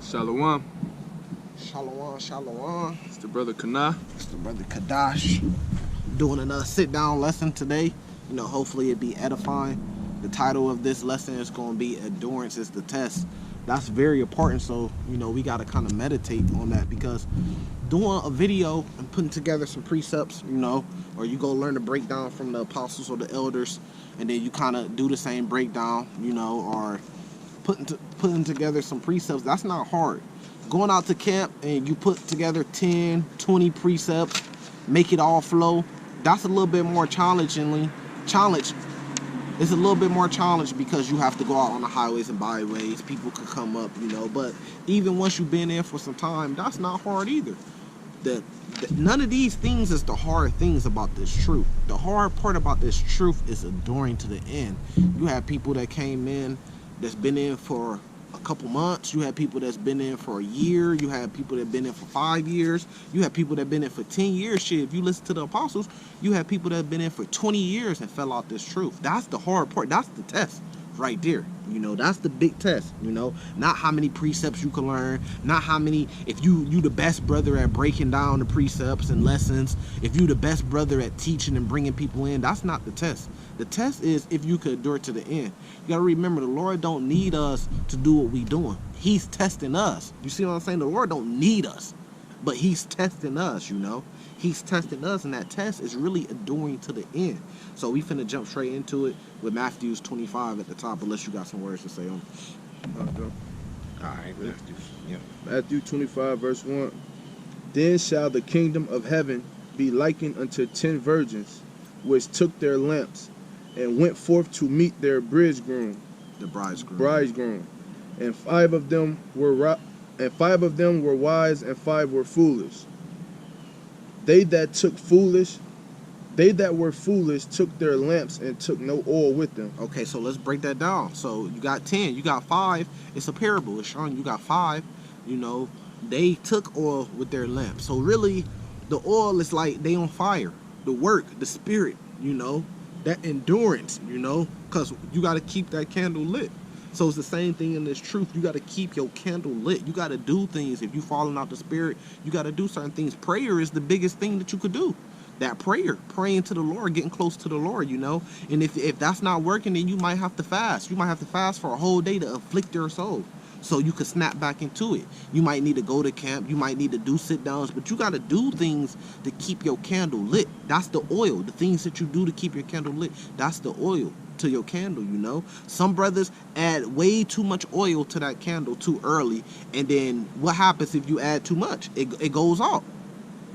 Shalom. Shalom, shalom. It's the brother Kana. It's the brother Kadash. Doing another sit-down lesson today. Hopefully it be edifying. The title of this lesson is going to be Endurance is the Test. That's very important, so, we got to kind of meditate on that, because doing a video and putting together some precepts, or you go learn the breakdown from the apostles or the elders, and then you kind of do the same breakdown, or putting together some precepts, that's not hard. Going out to camp and you put together 10, 20 precepts, make it all flow, that's a little bit more challenge. It's a little bit more challenge because you have to go out on the highways and byways. People could come up, but even once you've been there for some time, that's not hard either. None of these things is the hard things about this truth. The hard part about this truth is enduring to the end. You have people that came in that's been in for a couple months. You have people that's been in for a year. You have people that been in for 5 years. You have people that been in for 10 years. Shit, if you listen to the apostles, you have people that have been in for 20 years and fell out this truth. That's the hard part. That's the test right there. That's the big test. Not how many precepts you can learn, not how many, if you the best brother at breaking down the precepts and lessons, if you the best brother at teaching and bringing people in. That's not the test. The test is if you could endure to the end. You gotta remember, the Lord don't need us to do what we doing. He's testing us. You see what I'm saying? The Lord don't need us, but he's testing us. He's testing us, and that test is really enduring to the end. So we finna jump straight into it with Matthew 25 at the top, unless you got some words to say on it. Alright, Matthew. Yeah. Matthew 25 verse 1. Then shall the kingdom of heaven be likened unto 10 virgins, which took their lamps, and went forth to meet their bridegroom. The bridegroom. Bridegroom. And five of them were wise, and 5 were foolish. They that were foolish took their lamps and took no oil with them. Okay, so let's break that down. So you got 10, you got 5. It's a parable. It's showing you got 5. They took oil with their lamps. So really, the oil is like they on fire. The work, the spirit, that endurance, because you got to keep that candle lit. So it's the same thing in this truth. You got to keep your candle lit. You got to do things. If you falling out the spirit, you got to do certain things. Prayer is the biggest thing that you could do. That praying to the Lord, getting close to the Lord, And if that's not working, then you might have to fast. You might have to fast for a whole day to afflict your soul, so you can snap back into it. You might need to go to camp. You might need to do sit-downs, but you got to do things to keep your candle lit. That's the oil. The things that you do to keep your candle lit, that's the oil to your candle. Some brothers add way too much oil to that candle too early, and then what happens if you add too much? It goes out.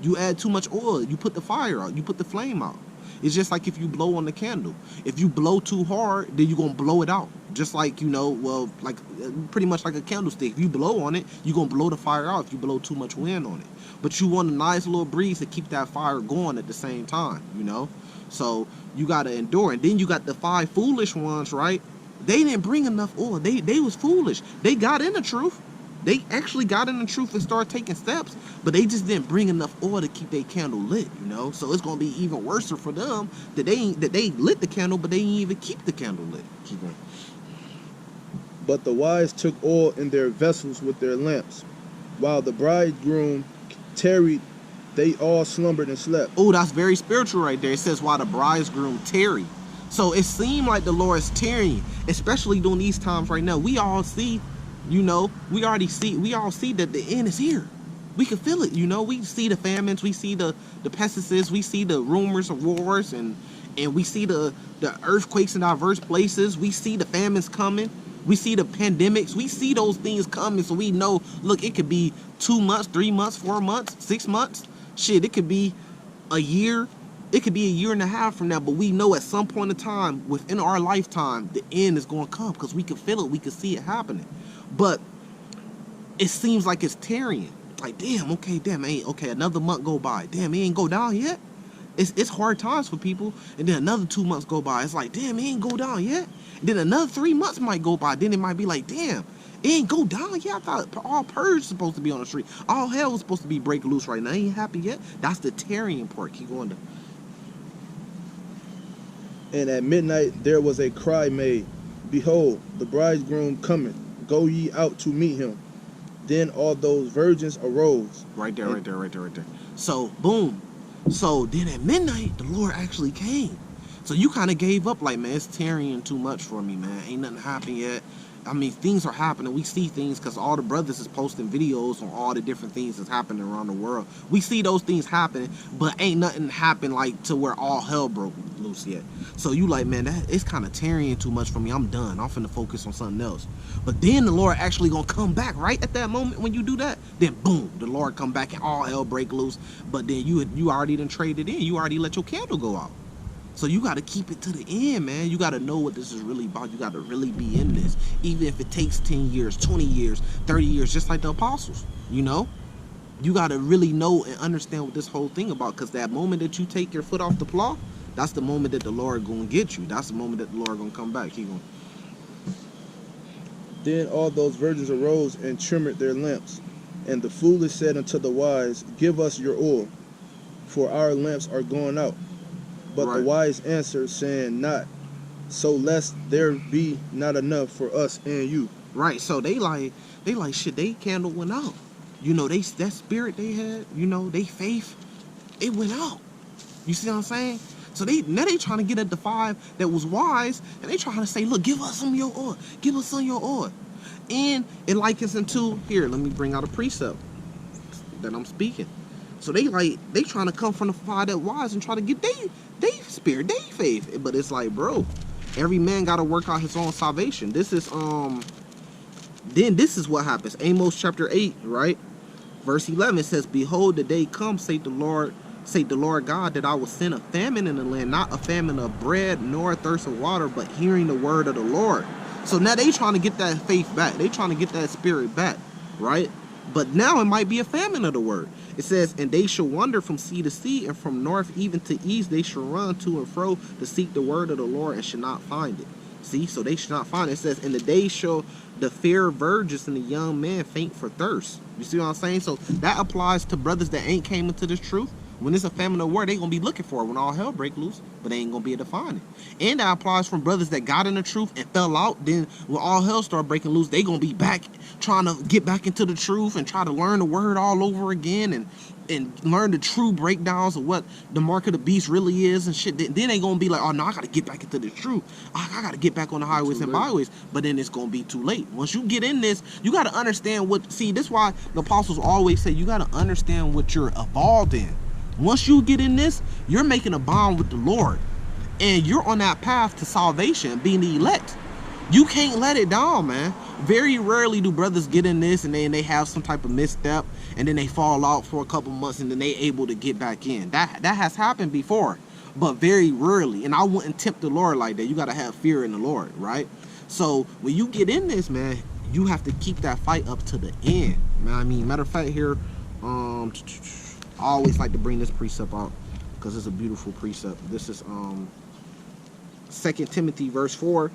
You add too much oil, you put the fire out, you put the flame out. It's just like if you blow on the candle. If you blow too hard, then you're going to blow it out. Just like, pretty much like a candlestick. If you blow on it, you're going to blow the fire out if you blow too much wind on it. But you want a nice little breeze to keep that fire going at the same time, So you got to endure. And then you got the 5 foolish ones, right? They didn't bring enough oil. They was foolish. They got in the truth. They actually got in the truth and started taking steps, but they just didn't bring enough oil to keep their candle lit, So it's gonna be even worse for them that they lit the candle, but they didn't even keep the candle lit. Keep going. But the wise took oil in their vessels with their lamps. While the bridegroom tarried, they all slumbered and slept. Oh, that's very spiritual right there. It says while the bridegroom tarried. So it seemed like the Lord is tarrying, especially during these times right now. We all see. We all see that the end is here. We can feel it, We see the famines, we see the pesticides, we see the rumors of wars, and we see the earthquakes in diverse places. We see the famines coming. We see the pandemics. We see those things coming, so we know, look, it could be 2 months, 3 months, 4 months, 6 months. Shit, it could be a year. It could be a year and a half from now, but we know at some point in time, within our lifetime, the end is going to come, because we can feel it. We can see it happening. But it seems like it's tarrying. Like, okay, another month go by. Damn, it ain't go down yet. It's hard times for people. And then another 2 months go by. It's like, damn, it ain't go down yet. And then another 3 months might go by. Then it might be like, damn, it ain't go down yet. I thought all purge was supposed to be on the street. All hell was supposed to be break loose right now. It ain't happy yet. That's the tarrying part. Keep going. And at midnight there was a cry made, Behold, the bridegroom cometh, go ye out to meet him. Then all those virgins arose. Right there. So, boom. So, then at midnight, the Lord actually came. So, you kind of gave up, like, man, it's tarrying too much for me, man. Ain't nothing happened yet. I mean, things are happening. We see things because all the brothers is posting videos on all the different things that's happening around the world. We see those things happening, but ain't nothing happened, like, to where all hell broke loose yet. So, you like, man, it's kind of tarrying too much for me. I'm done. I'm finna focus on something else. But then the Lord actually gonna come back right at that moment when you do that. Then boom, the Lord come back and all hell break loose. But then you already done traded in. You already let your candle go out. So you got to keep it to the end, man. You got to know what this is really about. You got to really be in this. Even if it takes 10 years, 20 years, 30 years, just like the apostles, you know? You got to really know and understand what this whole thing about, because that moment that you take your foot off the plow, that's the moment that the Lord going to get you. That's the moment that the Lord going to come back. He going. Then all those virgins arose and trimmed their lamps. And the foolish said unto the wise, Give us your oil, for our lamps are going out. But Right. the wise answered, saying, Not so, lest there be not enough for us and you. Right, so they like shit, they candle went out. You know, that spirit they had, you know, they faith, it went out. You see what I'm saying? So now they trying to get at the five that was wise, and they trying to say, look, give us some of your oil. Give us some of your oil. And it likens into, here, let me bring out a precept that I'm speaking. So they trying to come from the five that wise and try to get they spirit, they faith. But it's like, bro, every man got to work out his own salvation. This is then this is what happens. Amos chapter 8, right? Verse 11 says, Behold, the day comes, saith the Lord God, that I will send a famine in the land, not a famine of bread, nor a thirst of water, but hearing the word of the Lord. So now they trying to get that faith back. They trying to get that spirit back, right? But now it might be a famine of the word. It says, and they shall wander from sea to sea, and from north even to east they shall run to and fro to seek the word of the Lord, and shall not find it. See, so they shall not find it. It says, in the day shall the fair virgins and the young man faint for thirst. You see what I'm saying? So that applies to brothers that ain't came into this truth. When it's a famine of word, they gonna be looking for it when all hell break loose, but they ain't gonna be able to find it. And that applies from brothers that got in the truth and fell out. Then when all hell start breaking loose, they gonna be back trying to get back into the truth and try to learn the word all over again and learn the true breakdowns of what the mark of the beast really is and shit. Then they gonna be like, oh no, I gotta get back into the truth. I gotta get back on the highways and byways. But then it's gonna be too late. Once you get in this, you gotta understand what. See, this is why the apostles always say you gotta understand what you're involved in. Once you get in this, you're making a bond with the Lord. And you're on that path to salvation, being the elect. You can't let it down, man. Very rarely do brothers get in this and then they have some type of misstep and then they fall out for a couple months and then they able to get back in. That has happened before, but very rarely. And I wouldn't tempt the Lord like that. You got to have fear in the Lord, right? So when you get in this, man, you have to keep that fight up to the end. Man, I mean, matter of fact here, I always like to bring this precept out because it's a beautiful precept. This is 2 Timothy verse 4,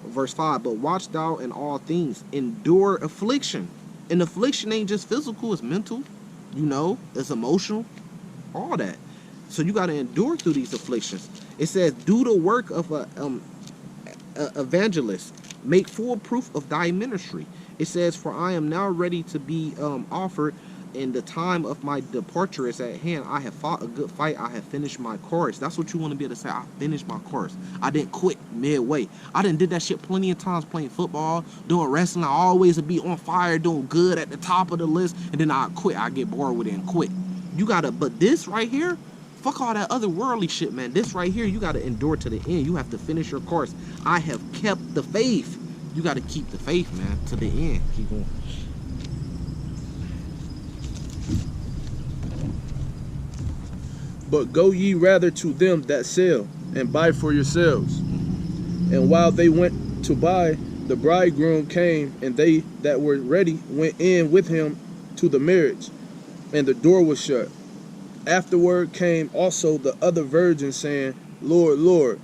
verse 5. But watch thou in all things, endure affliction. And affliction ain't just physical, it's mental, you know, it's emotional, all that. So you got to endure through these afflictions. It says, do the work of a evangelist, make full proof of thy ministry. It says, for I am now ready to be offered, and the time of my departure is at hand. I have fought a good fight. I have finished my course. That's what you want to be able to say. I finished my course. I didn't quit midway. I done did that shit plenty of times playing football, doing wrestling. I always would be on fire, doing good at the top of the list, and then I quit. I get bored with it and quit. You gotta, but this right here, fuck all that other worldly shit, man. This right here, you gotta endure to the end. You have to finish your course. I have kept the faith. You gotta keep the faith, man, to the end. Keep going. But go ye rather to them that sell, and buy for yourselves. And while they went to buy, the bridegroom came, and they that were ready went in with him to the marriage, and the door was shut. Afterward came also the other virgins, saying, Lord, Lord,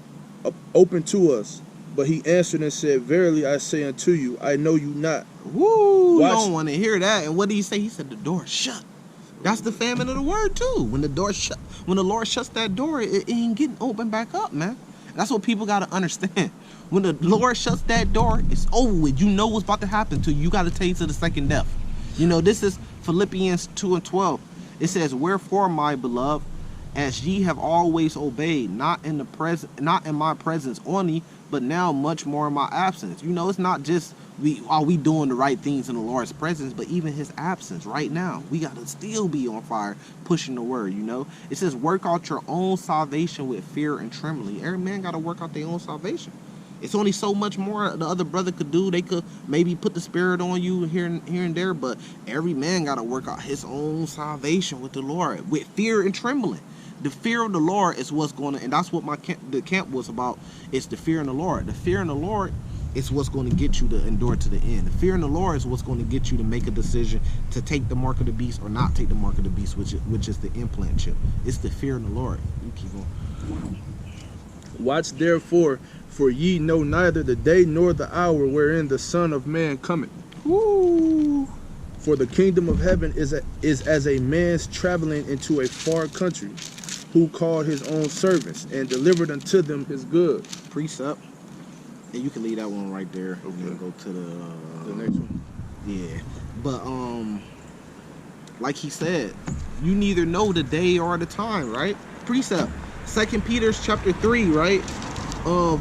open to us. But he answered and said, Verily I say unto you, I know you not. Woo, you don't want to hear that. And what did he say? He said the door is shut. That's the famine of the word too. When the door shut, when the Lord shuts that door, it ain't getting opened back up, man. That's what people got to understand. When the Lord shuts that door, it's over with. You know what's about to happen to you. You got to taste of the second death. You know, this is Philippians 2:12. It says, "Wherefore, my beloved, as ye have always obeyed, not in my presence only, but now much more in my absence." You know, it's not just we doing the right things in the Lord's presence, but even his absence right now. We gotta still be on fire, pushing the word, you know. It says, "Work out your own salvation with fear and trembling." Every man gotta work out their own salvation. It's only so much more the other brother could do. They could maybe put the spirit on you here and there, but every man got to work out his own salvation with the Lord, with fear and trembling. The fear of the Lord is what's going to, and that's what the camp was about. It's the fear in the Lord. The fear in the Lord is what's going to get you to endure to the end. The fear in the Lord is what's going to get you to make a decision to take the mark of the beast or not take the mark of the beast, which is the implant chip. It's the fear in the Lord. You keep going. Watch therefore, for ye know neither the day nor the hour wherein the Son of Man cometh. Woo! For the kingdom of heaven is as a man's traveling into a far country, who called his own servants and delivered unto them his goods. Precept. And you can leave that one right there. Okay. And then go to The next one. yeah. But like he said, you neither know the day or the time, right? Precept. 2 Peter chapter 3, right?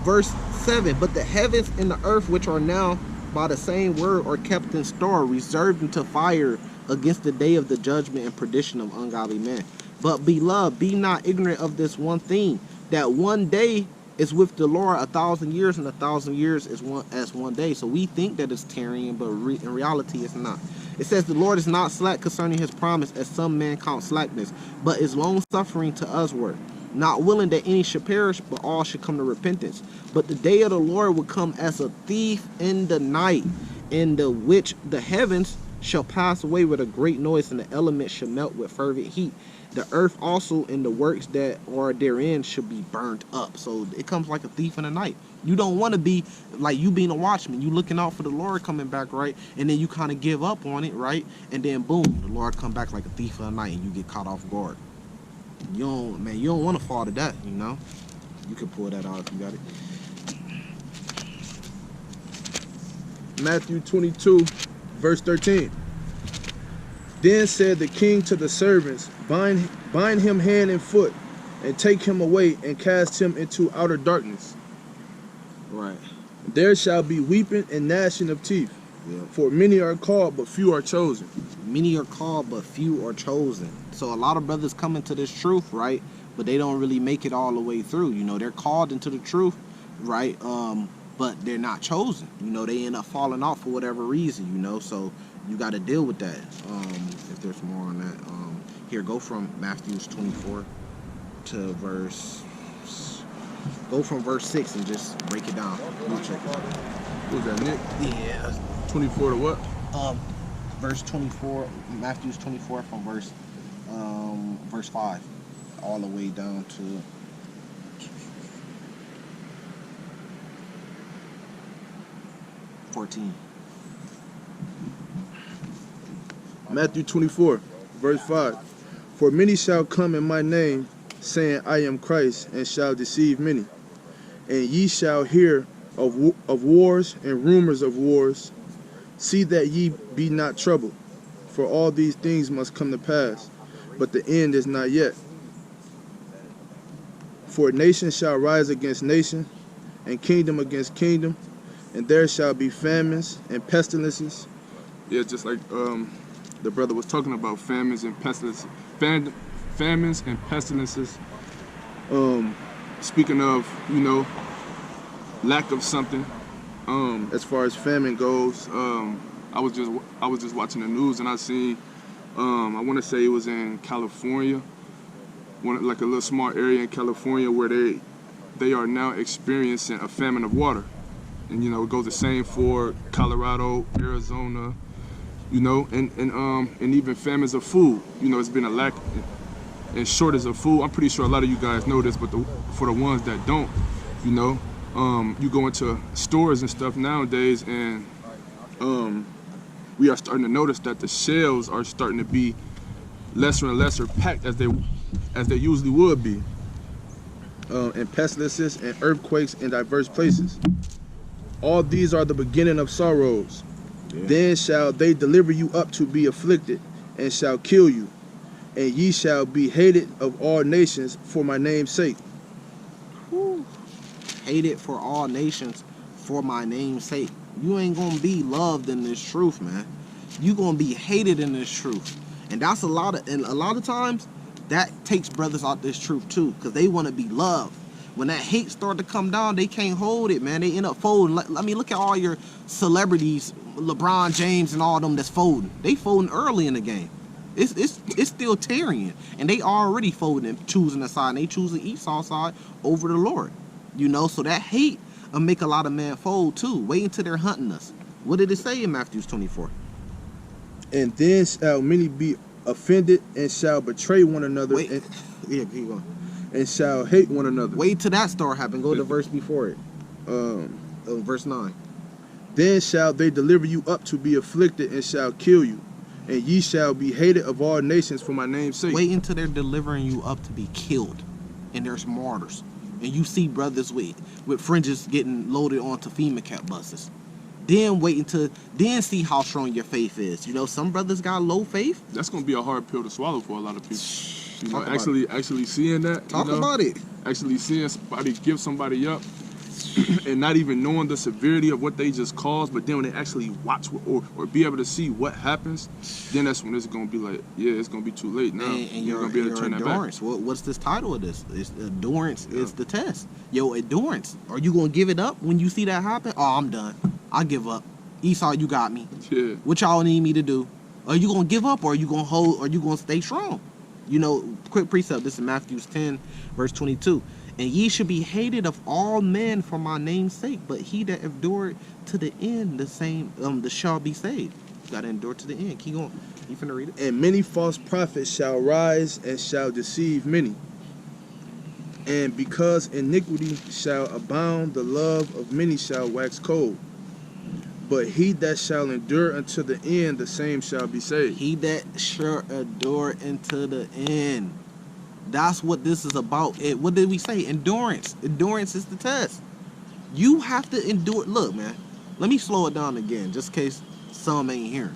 Verse 7. "But the heavens and the earth, which are now by the same word, are kept in store, reserved unto fire against the day of the judgment and perdition of ungodly men. But beloved, be not ignorant of this one thing, that one day is with the Lord 1,000 years, and 1,000 years is one day." So we think that it's tarrying, but in reality it's not. It says, "The Lord is not slack concerning his promise, as some men count slackness, but is long suffering to usward, not willing that any should perish, but all should come to repentance. But the day of the Lord will come as a thief in the night, in the which the heavens shall pass away with a great noise, and the elements shall melt with fervent heat. The earth also and the works that are therein shall be burnt up." So it comes like a thief in the night. You don't want to be like you being a watchman. You looking out for the Lord coming back, right? And then you kind of give up on it, right? And then boom, the Lord come back like a thief in the night, and you get caught off guard. You don't want to fall to that, you know. You can pull that out if you got it. Matthew 22, verse 13. "Then said the king to the servants, bind him hand and foot, and take him away, and cast him into outer darkness. Right. There shall be weeping and gnashing of teeth. Yeah. For many are called, but few are chosen." Many are called, but few are chosen. So a lot of brothers come into this truth, right? But they don't really make it all the way through. You know, they're called into the truth, right? But they're not chosen. You know, they end up falling off for whatever reason, you know. So you got to deal with that. If there's more on that. Here, go from Matthew 24 to go from verse 6 and just break it down. We'll check it out. Who's that, Nick? Yeah. 24 to what? Verse 24, Matthew's 24 from verse 5 all the way down to $14. Matthew 24, verse 5. "For many shall come in my name, saying, I am Christ, and shall deceive many. And ye shall hear of wars and rumors of wars. See that ye be not troubled, for all these things must come to pass, but the end is not yet. For nation shall rise against nation, and kingdom against kingdom, and there shall be famines and pestilences." Yeah, just like the brother was talking about, famines and pestilences. Famines and pestilences. Speaking of, you know, lack of something. As far as famine goes, I was just watching the news, and I seen, I want to say it was in California, like a little small area in California where they are now experiencing a famine of water, and you know it goes the same for Colorado, Arizona, you know, and even famines of food. You know, it's been a lack and shortage of food. I'm pretty sure a lot of you guys know this, but for the ones that don't, you know, you go into stores and stuff nowadays, and we are starting to notice that the shelves are starting to be lesser and lesser packed as they usually would be. And pestilences and earthquakes in diverse places. All these are the beginning of sorrows. Yeah. Then shall they deliver you up to be afflicted, and shall kill you, and ye shall be hated of all nations for my name's sake. Whew. Hated for all nations for my name's sake. You ain't gonna be loved in this truth, man. You gonna be hated in this truth. And that's a lot of times that takes brothers out this truth too, because they want to be loved. When that hate start to come down, they can't hold it, man. They end up folding. I mean, look at all your celebrities, LeBron James and all them that's folding. They folding early in the game. It's still Tyrion, and they already folding and choosing a side. And they choose the Esau side over the Lord, you know. So that hate will make a lot of men fold too. Wait until they're hunting us. What did it say in Matthew 24? And then shall many be offended, and shall betray one another, Wait, yeah, keep going. and shall hate one another. Wait till that start happen. Go to the verse before it. Verse 9. Then shall they deliver you up to be afflicted, and shall kill you, and ye shall be hated of all nations for my name's sake. Wait until they're delivering you up to be killed, and there's martyrs, and you see brothers with fringes getting loaded onto FEMA cap buses. Then then see how strong your faith is. You know, some brothers got low faith. That's gonna be a hard pill to swallow for a lot of people. You know, Talk about actually seeing that. Talk you know, about it. Actually seeing somebody give somebody up, and not even knowing the severity of what they just caused, but then when they actually watch or be able to see what happens, then that's when it's gonna be like, yeah, it's gonna be too late now. And you're gonna be able to turn that back. endurance. What's this title of this? It's endurance is the test. Yo, endurance. Are you gonna give it up when you see that happen? Oh, I'm done. I give up. Esau, you got me. Yeah. What y'all need me to do? Are you gonna give up, or are you gonna hold, or are you gonna stay strong? You know, quick precept. This is Matthew 10, verse 22. And ye should be hated of all men for my name's sake, but he that endured to the end, the same shall be saved. You gotta endure to the end. Keep going. You finna read it? And many false prophets shall rise and shall deceive many. And because iniquity shall abound, the love of many shall wax cold. But he that shall endure unto the end, the same shall be saved. He that shall endure unto the end. That's what this is about. What did we say? Endurance. Endurance is the test. You have to endure. Look, man. Let me slow it down again, just in case some ain't hearing.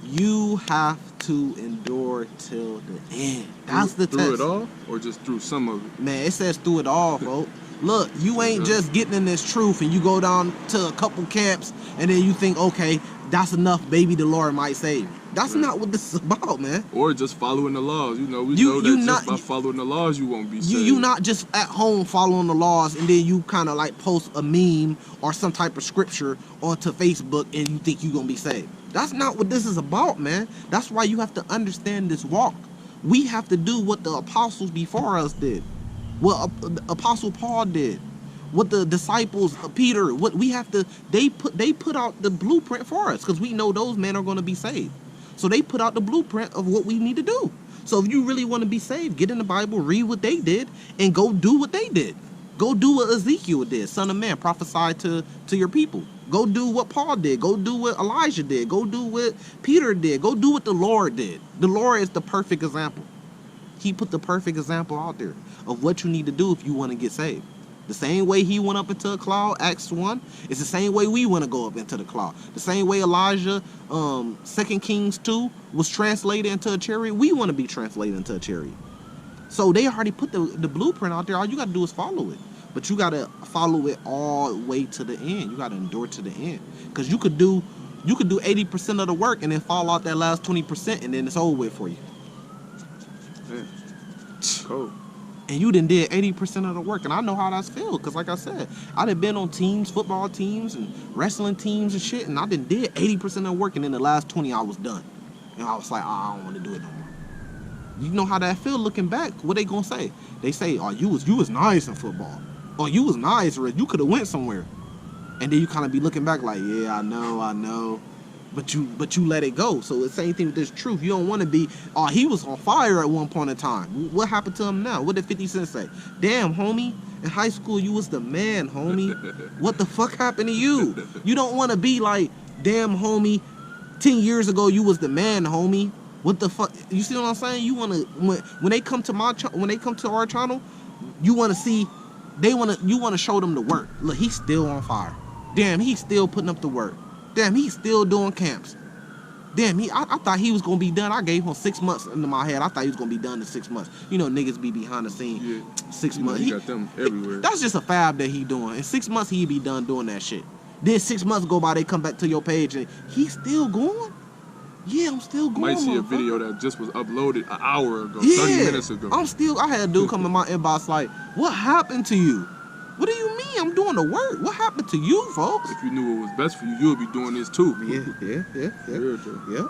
You have to endure till the end. That's the test. Through it all, or just through some of it? Man, it says through it all, folks. Look, you ain't just getting in this truth and you go down to a couple camps and then you think, okay, that's enough, baby, the Lord might save me. That's not what this is about, man. Or just following the laws. You know, we You- know you that not- just by following the laws, you won't be saved. You not just at home following the laws and then you kind of like post a meme or some type of scripture onto Facebook and you think you're going to be saved. That's not what this is about, man. That's why you have to understand this walk. We have to do what the apostles before us did. What Apostle Paul did. What the disciples, Peter, what we have to, they put out the blueprint for us because we know those men are going to be saved. So they put out the blueprint of what we need to do. So if you really want to be saved, get in the Bible, read what they did, and go do what they did. Go do what Ezekiel did. Son of man, prophesy to your people. Go do what Paul did. Go do what Elijah did. Go do what Peter did. Go do what the Lord did. The Lord is the perfect example. He put the perfect example out there of what you need to do if you want to get saved. The same way he went up into a cloud, Acts 1, it's the same way we want to go up into the cloud. The same way Elijah, 2 Kings 2, was translated into a chariot, we want to be translated into a chariot. So they already put the blueprint out there. All you got to do is follow it. But you got to follow it all the way to the end. You got to endure to the end. Because you could do 80% of the work and then fall out that last 20% and then it's over with for you. Yeah. Cool. And you done did 80% of the work. And I know how that's feel. Because like I said, I done been on teams, football teams and wrestling teams and shit. And I done did 80% of the work. And then the last 20 I was done. And I was like, I don't want to do it no more. You know how that feel looking back. What they gonna say? They say, oh, you was nice in football. Oh, you was nice, or you could have went somewhere. And then you kind of be looking back like, yeah, I know. But you let it go. So it's the same thing with this truth. You don't want to be, oh, he was on fire at one point in time. What happened to him now? What did 50 Cent say? Damn, homie, in high school you was the man, homie. What the fuck happened to you? You don't want to be like, damn, homie, 10 years ago you was the man, homie. What the fuck? You see what I'm saying? You want to, when they come to when they come to our channel, you want to see, you want to show them the work. Look, he's still on fire. Damn, he's still putting up the work. Damn, he's still doing camps. Damn, I thought he was gonna be done. I gave him 6 months into my head. I thought he was gonna be done in 6 months. You know, niggas be behind the scene. Yeah. 6 You know, months. he got them everywhere. That's just a fab that he doing. In 6 months, he be done doing that shit. Then 6 months go by, they come back to your page and he's still going. Yeah, I'm still going. Might see a motherfucker. video that just was uploaded an hour ago, 30 minutes ago. I had a dude come in my inbox like, what happened to you? What do you mean? I'm doing the work. What happened to you, folks? If you knew what was best for you, you would be doing this too. Yeah. Real talk. Yep.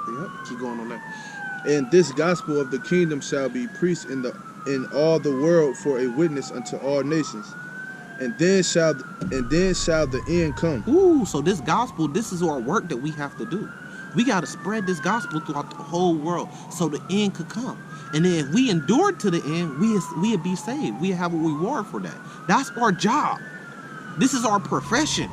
Keep going on that. And this gospel of the kingdom shall be preached in all the world for a witness unto all nations, and then shall the end come. Ooh, so this gospel, this is our work that we have to do. We got to spread this gospel throughout the whole world so the end could come. And then if we endure to the end, we'll be saved. We have a reward for that. That's our job. This is our profession.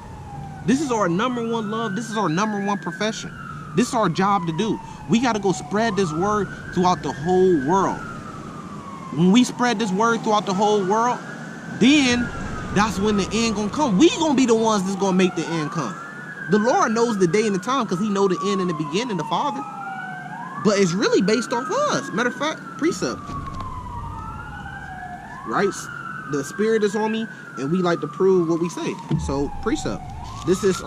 This is our number one love. This is our number one profession. This is our job to do. We got to go spread this word throughout the whole world. When we spread this word throughout the whole world, then that's when the end gonna come. We gonna be the ones that's gonna make the end come. The Lord knows the day and the time because he know the end and the beginning, the Father. But it's really based off us. Matter of fact, precept. Right? The Spirit is on me and we like to prove what we say. So, precept. This is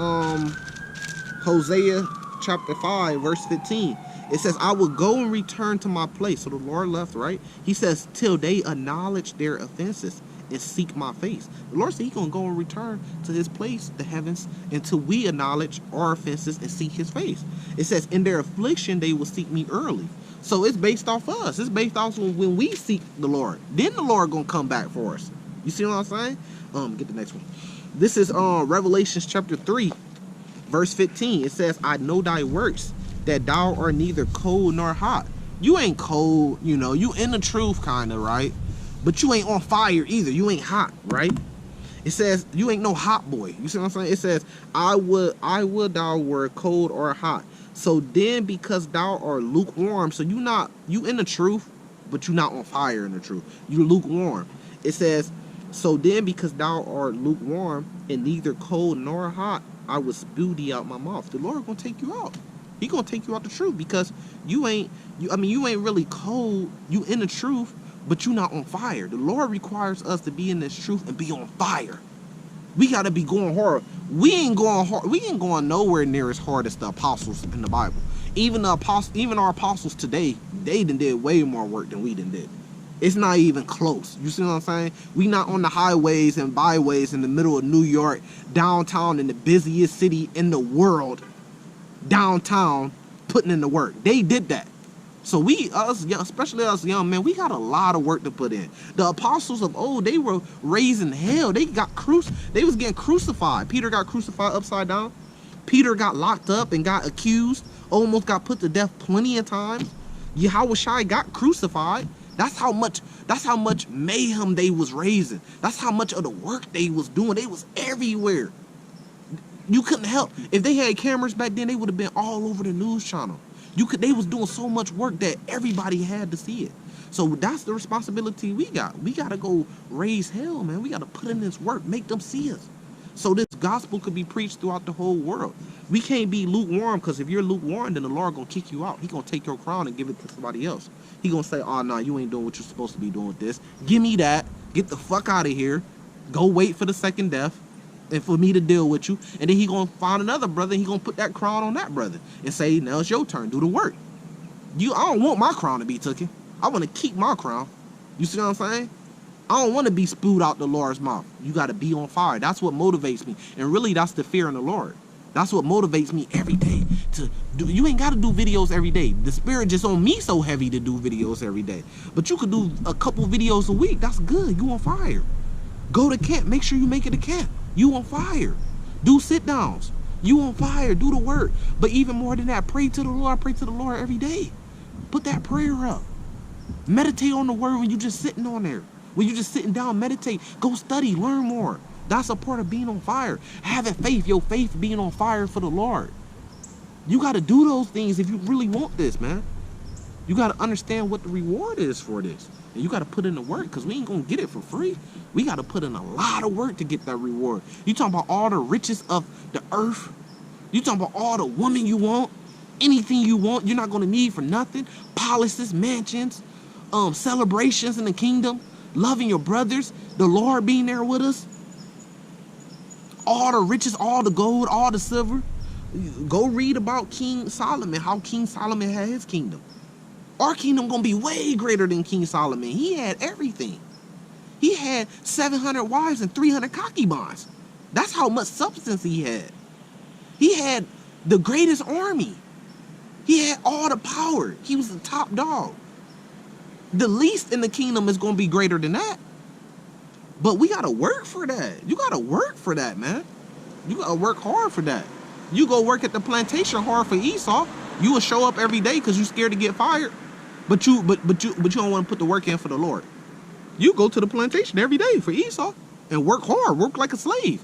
Hosea chapter 5, verse 15. It says, I will go and return to my place. So the Lord left, right? He says, till they acknowledge their offenses and seek my face. The Lord said he's going to go and return to his place, the heavens, until we acknowledge our offenses and seek his face. It says, in their affliction, they will seek me early. So it's based off us. It's based off when we seek the Lord. Then the Lord going to come back for us. You see what I'm saying? Get the next one. This is Revelations chapter 3, verse 15. It says, I know thy works, that thou art neither cold nor hot. You ain't cold, you know, you in the truth kind of, right? But you ain't on fire either. You ain't hot, right? It says you ain't no hot boy. You see what I'm saying? It says, I would thou were cold or hot. So then because thou art lukewarm, so you in the truth, but you not on fire in the truth. You lukewarm. It says, so then because thou art lukewarm and neither cold nor hot, I will spew thee out my mouth. The Lord gonna take you out. He gonna take you out the truth because you ain't really cold. You in the truth, but you not on fire. The Lord requires us to be in this truth and be on fire. We gotta be going hard. We ain't going hard. We ain't going nowhere near as hard as the apostles in the Bible. Even our apostles today, they done did way more work than we done did. It's not even close. You see what I'm saying? We not on the highways and byways in the middle of New York, downtown in the busiest city in the world, downtown, putting in the work. They did that. So especially us young men, we got a lot of work to put in. The apostles of old, they were raising hell. They was getting crucified. Peter got crucified upside down. Peter got locked up and got accused, almost got put to death plenty of times. Yahushua got crucified. That's how much mayhem they was raising. That's how much of the work they was doing. They was everywhere. You couldn't help. If they had cameras back then, they would have been all over the news channel. They was doing so much work that everybody had to see it. So that's the responsibility we got. We got to go raise hell, man. We got to put in this work, make them see us. So this gospel could be preached throughout the whole world. We can't be lukewarm, because if you're lukewarm, then the Lord going to kick you out. He going to take your crown and give it to somebody else. He going to say, oh, no, you ain't doing what you're supposed to be doing with this. Give me that. Get the fuck out of here. Go wait for the second death and for me to deal with you. And then he going to find another brother and he going to put that crown on that brother and say, now it's your turn. Do the work. I don't want my crown to be taken. I want to keep my crown. You see what I'm saying? I don't want to be spewed out the Lord's mouth. You got to be on fire. That's what motivates me. And really, that's the fear in the Lord. That's what motivates me every day to do. You ain't got to do videos every day. The Spirit just on me so heavy to do videos every day. But you could do a couple videos a week. That's good. You on fire. Go to camp. Make sure you make it to camp. You on fire. Do sit downs. You on fire. Do the work. But even more than that, pray to the Lord. Pray to the Lord every day. Put that prayer up. Meditate on the word when you just sitting on there. When you just sitting down, meditate. Go study. Learn more. That's a part of being on fire. Having faith. Your faith being on fire for the Lord. You got to do those things if you really want this, man. You got to understand what the reward is for this. And you got to put in the work, because we ain't going to get it for free. We got to put in a lot of work to get that reward. You talking about all the riches of the earth, You talking about all the women you want, anything you want, you're not gonna need for nothing. Palaces, mansions, celebrations in the kingdom, loving your brothers, the Lord being there with us. All the riches, all the gold, all the silver. Go read about King Solomon, how King Solomon had his kingdom. Our kingdom gonna be way greater than King Solomon. He had everything. He had 700 wives and 300 concubines. That's how much substance he had. He had the greatest army. He had all the power. He was the top dog. The least in the kingdom is gonna be greater than that. But we gotta work for that. You gotta work for that, man. You gotta work hard for that. You go work at the plantation hard for Esau. You will show up every day because you're scared to get fired. But you don't want to put the work in for the Lord. You go to the plantation every day for Esau and work hard, work like a slave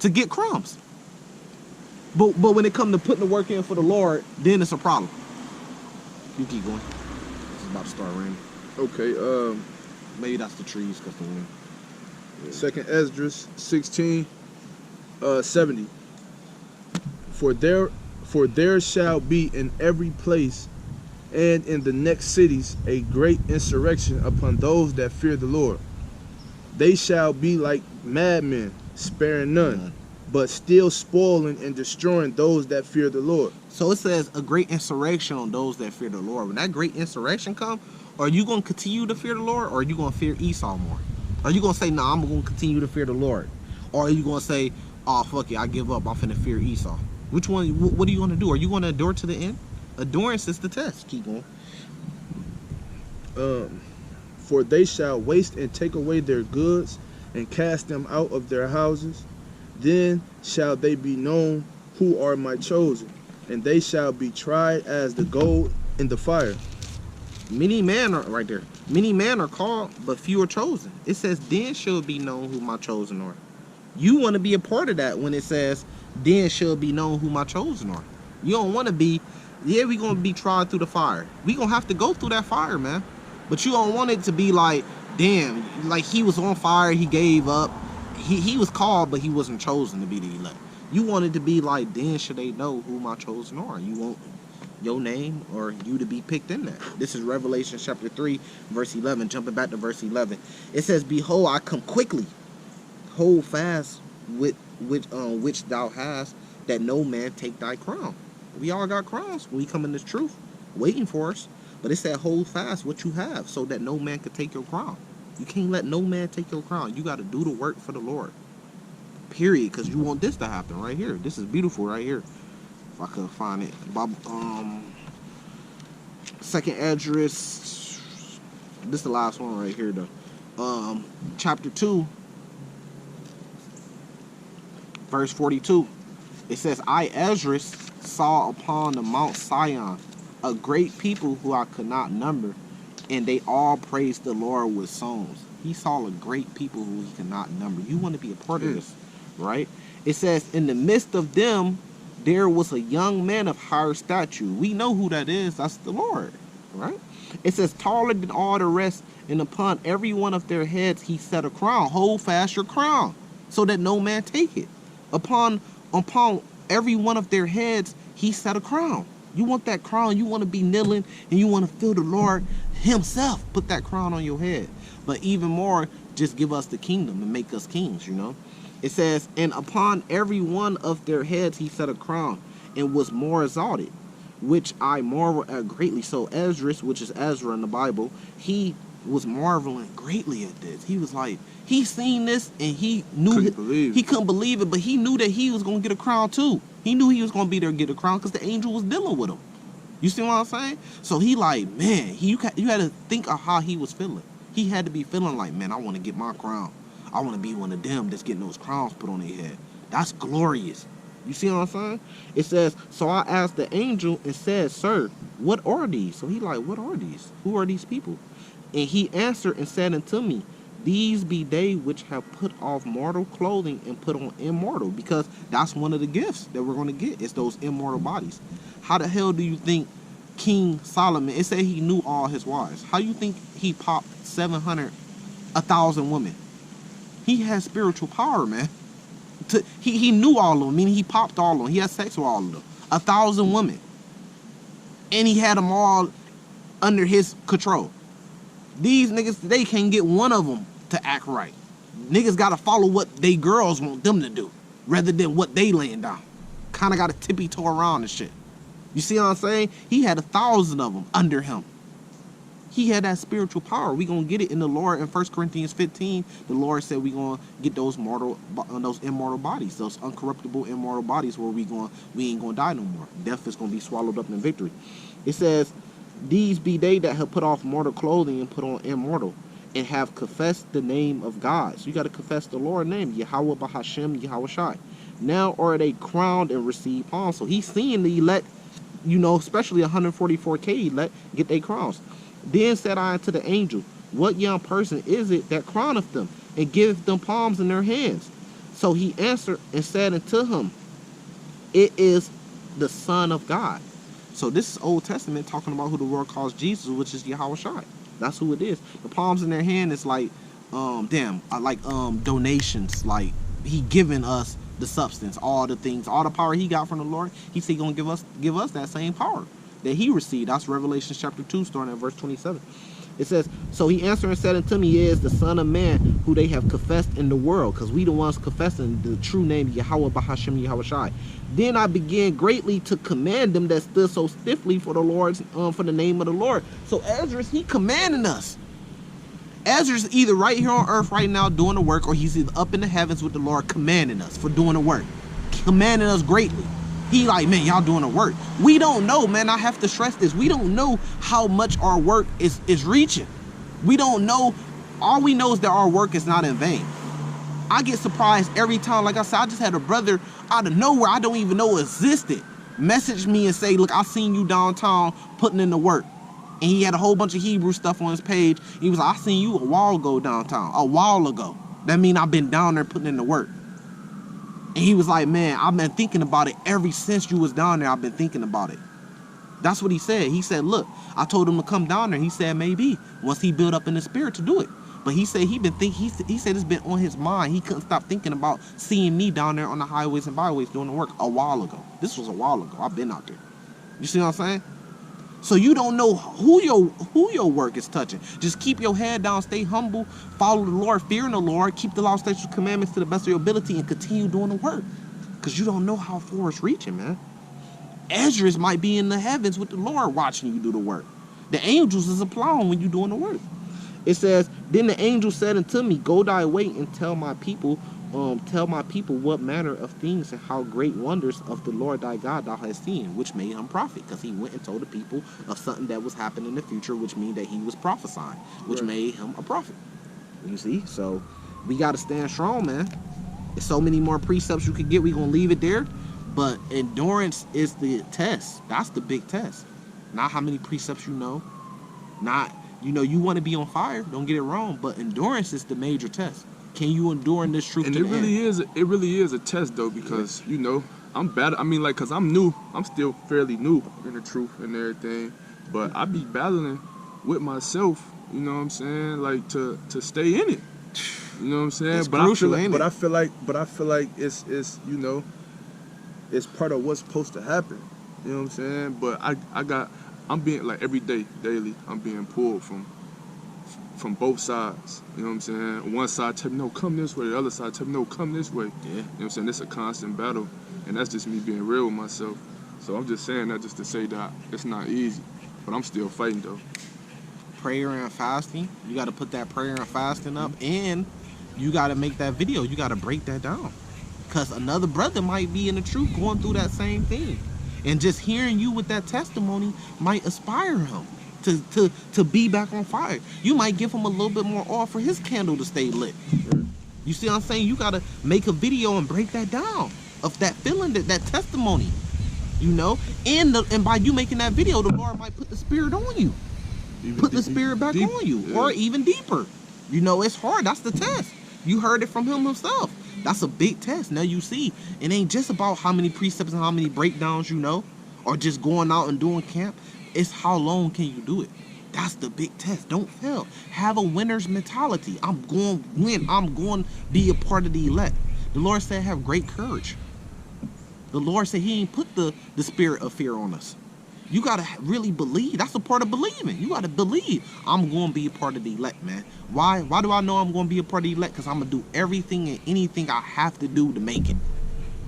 to get crumbs. But when it comes to putting the work in for the Lord, then it's a problem. You keep going. It's about to start raining. Okay, Maybe that's the trees because the wind. Second Esdras 16, 70. For there shall be in every place and in the next cities a great insurrection upon those that fear the Lord. They shall be like madmen, sparing none, but still spoiling and destroying those that fear the Lord. So it says a great insurrection on those that fear the Lord. When that great insurrection comes, are you going to continue to fear the Lord, or are you going to fear Esau more? Are you going to say, nah, I'm going to continue to fear the Lord? Or are you going to say, oh, fuck it, I give up, I'm finna fear Esau? Which one, what are you going to do? Are you going to endure to the end? Endurance is the test. Keep going. For they shall waste and take away their goods and cast them out of their houses. Then shall they be known who are my chosen, and they shall be tried as the gold in the fire. Many men are right there. Many men are called, but few are chosen. It says, then shall be known who my chosen are. You want to be a part of that when it says, then shall be known who my chosen are. You don't want to be, yeah, we're going to be tried through the fire. We're going to have to go through that fire, man. But you don't want it to be like, damn, like he was on fire, he gave up. He was called, but he wasn't chosen to be the elect. You want it to be like, then should they know who my chosen are. You want your name or you to be picked in that. This is Revelation chapter 3, verse 11. Jumping back to verse 11. It says, behold, I come quickly. Hold fast with which thou hast, that no man take thy crown. We all got crowns when we come in this truth, waiting for us. But it said, hold fast what you have, so that no man can take your crown. You can't let no man take your crown. You got to do the work for the Lord. Period. Because you want this to happen right here. This is beautiful right here. If I could find it. Second Esdras. This is the last one right here, though. Chapter 2. Verse 42. It says, I, Esdras, saw upon the Mount Sion a great people who I could not number, and they all praised the Lord with songs. He saw a great people who he could not number. You want to be a part of this, right? It says, in the midst of them, there was a young man of higher stature. We know who that is. That's the Lord, right? It says, taller than all the rest, and upon every one of their heads he set a crown. Hold fast your crown, so that no man take it. Upon every one of their heads he set a crown. You want that crown, you want to be kneeling, and you want to feel the Lord himself put that crown on your head. But even more, just give us the kingdom and make us kings, you know. It says, and upon every one of their heads he set a crown, and was more exalted, which I marvel at greatly. So Esdras, which is Ezra in the Bible, he was marveling greatly at this. He was like, he seen this and he knew he couldn't believe it, but he knew that he was going to get a crown too. He knew he was going to be there and get a crown because the angel was dealing with him. You see what I'm saying? So he like, man, you had to think of how he was feeling. He had to be feeling like, man, I want to get my crown. I want to be one of them that's getting those crowns put on their head. That's glorious. You see what I'm saying? It says, so I asked the angel and said, sir, what are these? So he like, what are these? Who are these people? And he answered and said unto me, these be they which have put off mortal clothing and put on immortal. Because that's one of the gifts that we're going to get. It's those immortal bodies. How the hell do you think King Solomon, it said he knew all his wives. How you think he popped 700, 1,000 women? He has spiritual power, man. He knew all of them. Meaning he popped all of them. He had sex with all of them. 1,000 women. And he had them all under his control. These niggas, they can't get one of them to act right. Niggas gotta follow what they girls want them to do, rather than what they laying down. Kinda gotta tippy-toe around and shit. You see what I'm saying? He had 1,000 of them under him. He had that spiritual power. We gonna get it in the Lord. In 1 Corinthians 15, the Lord said we gonna get those immortal bodies, those uncorruptible immortal bodies, where we ain't gonna die no more. Death is gonna be swallowed up in victory. It says, these be they that have put off mortal clothing and put on immortal, and have confessed the name of God. So you gotta confess the Lord's name, Yahweh Bahashem Yahweh Shai. Now are they crowned and receive palms. So he's seeing the elect, especially 144K elect, get their crowns. Then said I unto the angel, what young person is it that crowneth them, and giveth them palms in their hands? So he answered and said unto him, it is the Son of God. So this is Old Testament talking about who the Lord calls Jesus, which is Yahweh Shai. That's who it is. The palms in their hand is like, donations. Like he giving us the substance, all the things, all the power he got from the Lord. He said he gonna give us that same power that he received. That's Revelation chapter 2, starting at verse 27. It says, so he answered and said unto me, he is the Son of Man, who they have confessed in the world, because we the ones confessing the true name Yahweh Bahashem Yahweh Shai. Then I began greatly to command them that stood so stiffly for the Lord's for the name of the Lord. So Esdras, he commanding us. Esdras either right here on earth right now doing the work, or he's either up in the heavens with the Lord commanding us for doing the work, commanding us greatly. He like, man, y'all doing the work. We don't know, man. I have to stress this. We don't know how much our work is reaching. We don't know. All we know is that our work is not in vain. I get surprised every time. Like I said, I just had a brother out of nowhere I don't even know existed message me and say, look, I seen you downtown putting in the work. And he had a whole bunch of Hebrew stuff on his page. He was like, I seen you a while ago downtown. A while ago. That mean I've been down there putting in the work. And he was like, man, I've been thinking about it ever since you was down there. I've been thinking about it. That's what he said. He said, look, I told him to come down there. He said maybe once he built up in the spirit to do it. But he said he said it's been on his mind. He couldn't stop thinking about seeing me down there on the highways and byways doing the work a while ago. This was a while ago. I've been out there. You see what I'm saying? So you don't know who your work is touching. Just keep your head down, stay humble, follow the Lord, fearing the Lord, keep the law, statutes, commandments to the best of your ability, and continue doing the work. Because you don't know how far it's reaching, man. Esdras might be in the heavens with the Lord watching you do the work. The angels is applauding when you're doing the work. It says, then the angel said unto me, go thy way and tell my people what manner of things and how great wonders of the Lord thy God thou hast seen, which made him prophet, because he went and told the people of something that was happening in the future, which means that he was prophesying, which made him a prophet. You see? So we got to stand strong, man. There's so many more precepts you could get. We're going to leave it there. But endurance is the test. That's the big test. Not how many precepts you know. Not, you want to be on fire. Don't get it wrong. But endurance is the major test. Can you endure in this truth? And it really is a test though, because I'm bad. I mean, like, cause I'm new. I'm still fairly new in the truth and everything. But I be battling with myself. You know what I'm saying? Like to stay in it. You know what I'm saying? It's crucial, ain't it? I feel like it's it's part of what's supposed to happen. You know what I'm saying? But I'm being like every day, daily, I'm being pulled from both sides. You know what I'm saying? One side tell me, no, come this way. The other side tell me, no, come this way. Yeah. You know what I'm saying? It's a constant battle. And that's just me being real with myself. So I'm just saying that just to say that it's not easy. But I'm still fighting though. Prayer and fasting. You got to put that prayer and fasting up. And you got to make that video. You got to break that down. Because another brother might be in the truth going through that same thing. And just hearing you with that testimony might inspire him to be back on fire. You might give him a little bit more oil for his candle to stay lit. You see what I'm saying? You got to make a video and break that down of that feeling, that testimony. And by you making that video, the Lord might put the spirit on you. Put the spirit back on you. Yeah. Or even deeper. It's hard. That's the test. You heard it from him himself. That's a big test. Now you see, it ain't just about how many precepts and how many breakdowns or just going out and doing camp. It's how long can you do it. That's the big test. Don't fail. Have a winner's mentality. I'm going to win. I'm going to be a part of the elect. The Lord said have great courage. The Lord said he ain't put the spirit of fear on us. You got to really believe. That's a part of believing. You got to believe. I'm going to be a part of the elect, man. Why do I know I'm going to be a part of the elect? Because I'm going to do everything and anything I have to do to make it.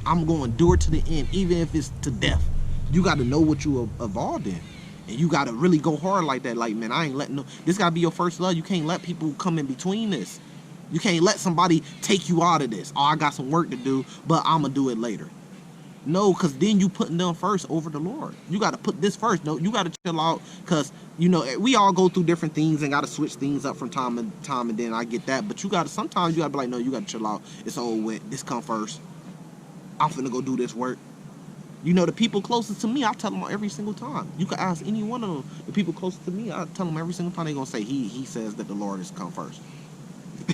I'm going to endure to the end, even if it's to death. You got to know what you evolved in. And you got to really go hard like that. Like, man, I ain't letting no... This got to be your first love. You can't let people come in between this. You can't let somebody take you out of this. Oh, I got some work to do, but I'm going to do it later. No, because then you putting them first over the Lord. You got to put this first. No, you got to chill out because, you know, we all go through different things and got to switch things up from time to time, and then I get that. But you got to, sometimes you got to be like, no, you got to chill out. It's over with. This come first. I'm finna go do this work. You know, the people closest to me, I tell them every single time. You can ask any one of them. The people closest to me, I tell them every single time. They going to say, he says that the Lord has come first.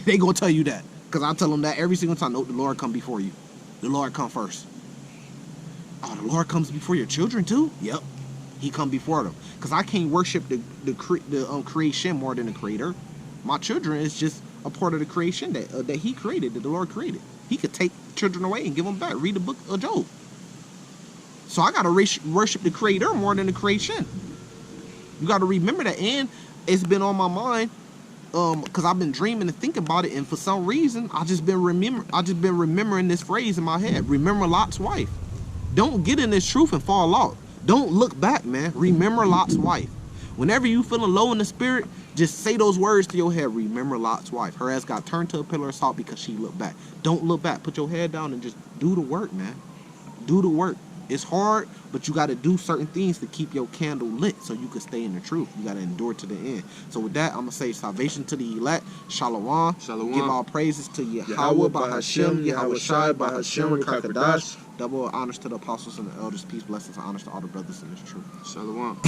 They going to tell you that. Because I tell them that every single time. No, the Lord come before you. The Lord come first. Oh, the Lord comes before your children too? Yep. He come before them. Because I can't worship the creation more than the creator. My children is just a part of the creation that he created, that the Lord created. He could take children away and give them back. Read the book of Job. So I got to worship the creator more than the creation. You got to remember that. And it's been on my mind because I've been dreaming and thinking about it. And for some reason, I just been remembering this phrase in my head. Remember Lot's wife. Don't get in this truth and fall out. Don't look back, man. Remember Lot's wife. Whenever you feeling low in the spirit, just say those words to your head. Remember Lot's wife. Her ass got turned to a pillar of salt because she looked back. Don't look back. Put your head down and just do the work, man. Do the work. It's hard, but you got to do certain things to keep your candle lit so you can stay in the truth. You got to endure to the end. So with that, I'm going to say salvation to the elect. Shalom. Shalom. Give all praises to Yahweh by Hashem, Yahweh Shai by Hashem, Rakakadash. Double honors to the apostles and the elders. Peace, blessings, and honors to all the brothers in this truth. Shalom.